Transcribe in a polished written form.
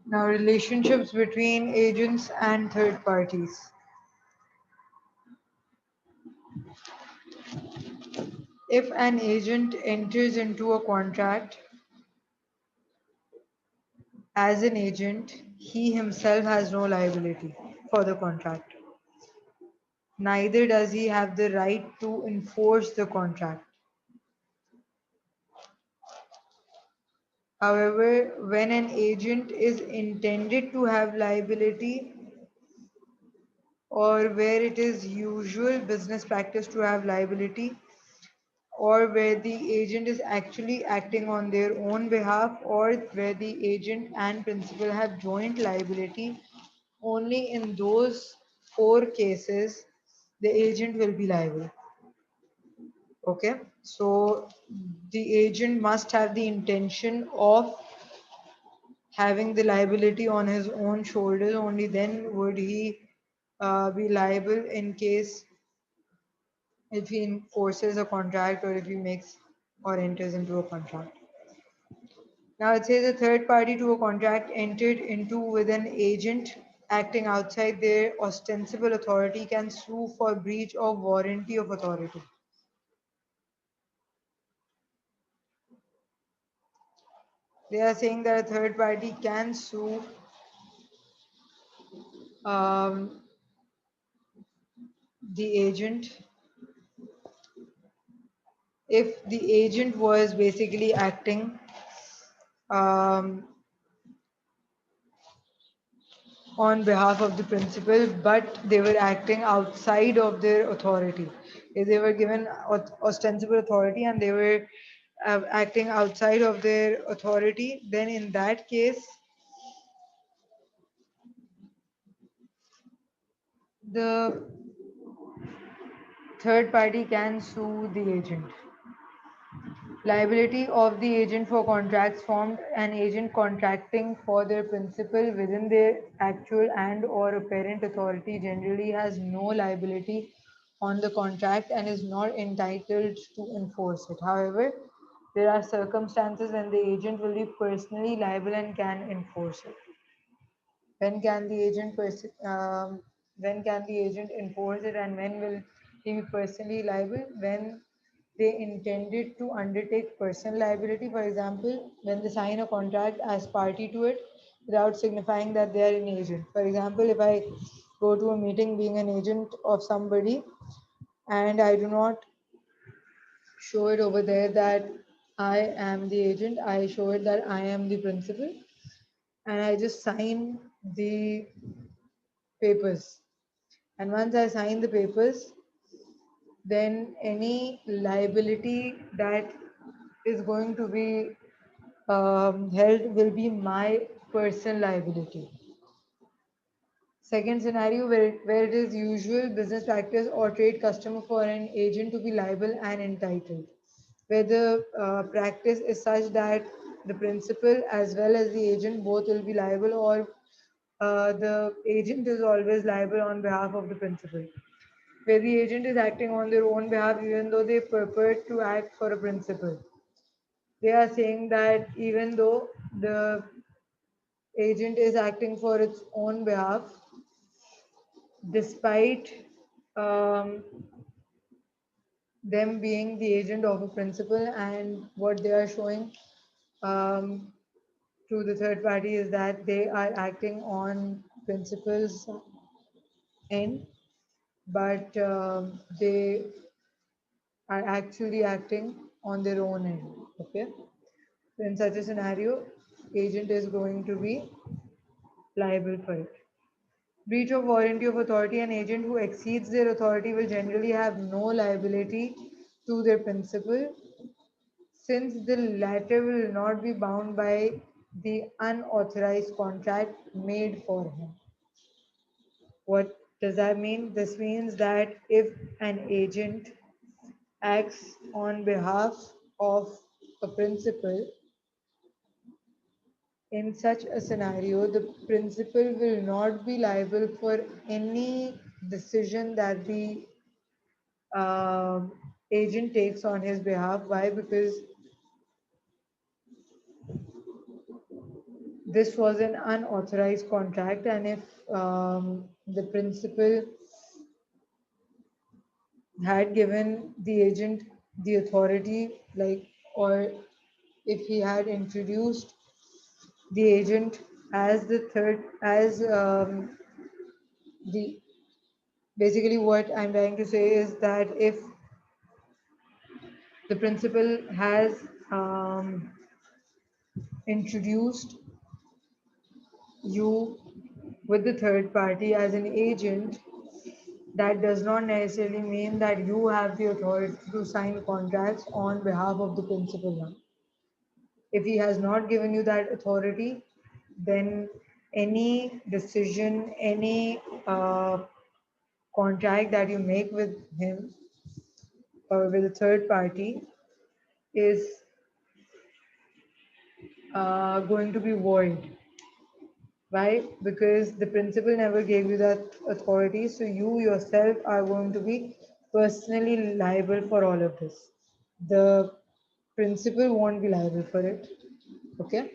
Now, relationships between agents and third parties. If an agent enters into a contract as an agent, he himself has no liability for the contract. Neither does he have the right to enforce the contract. However, when an agent is intended to have liability, or where it is usual business practice to have liability, or where the agent is actually acting on their own behalf, or where the agent and principal have joint liability, only in those four cases the agent will be liable. Okay, so the agent must have the intention of having the liability on his own shoulders, only then would he be liable in case if he enforces a contract or if he makes or enters into a contract. Now it says a third party to a contract entered into with an agent acting outside their ostensible authority can sue for breach of warranty of authority. They are saying that a third party can sue um, the agent if the agent was basically acting um, on behalf of the principal, but they were acting outside of their authority. If they were given ostensible authority and they were acting outside of their authority, then in that case, the third party can sue the agent. Liability of the agent for contracts formed. An agent contracting for their principal within their actual and or apparent authority generally has no liability on the contract and is not entitled to enforce it. However, there are circumstances when the agent will be personally liable and can enforce it. When can the when can the agent enforce it and when will he be personally liable? When they intended to undertake personal liability, for example, when they sign a contract as party to it without signifying that they are an agent. For example, if I go to a meeting being an agent of somebody and I do not show it over there that I am the agent, I show it that I am the principal, and I just sign the papers. And once I sign the papers, then any liability that is going to be held will be my personal liability. Second scenario where it is usual business practice or trade custom for an agent to be liable and entitled, where the practice is such that the principal as well as the agent both will be liable, or the agent is always liable on behalf of the principal, where the agent is acting on their own behalf even though they purport to act for a principal. They are saying that even though the agent is acting for its own behalf, despite um, them being the agent of a principal, and what they are showing um, to the third party is that they are acting on principal's end, but they are actually acting on their own end. Okay. So in such a scenario, agent is going to be liable for it. Breach of warranty of authority. An agent who exceeds their authority will generally have no liability to their principal, since the latter will not be bound by the unauthorized contract made for him. What does that mean? This means that if an agent acts on behalf of a principal, in such a scenario, the principal will not be liable for any decision that the um agent takes on his behalf. Why? Because this was an unauthorized contract, and if the principal had given the agent the authority, like, or if he had introduced the agent as the third, as the basically what I'm trying to say is that if the principal has introduced you with the third party as an agent, that does not necessarily mean that you have the authority to sign contracts on behalf of the principal now. If he has not given you that authority, then any decision, any contract that you make with him or with a third party is going to be void. Why? Because the principal never gave you that authority, so you yourself are going to be personally liable for all of this. The principal won't be liable for it. Okay?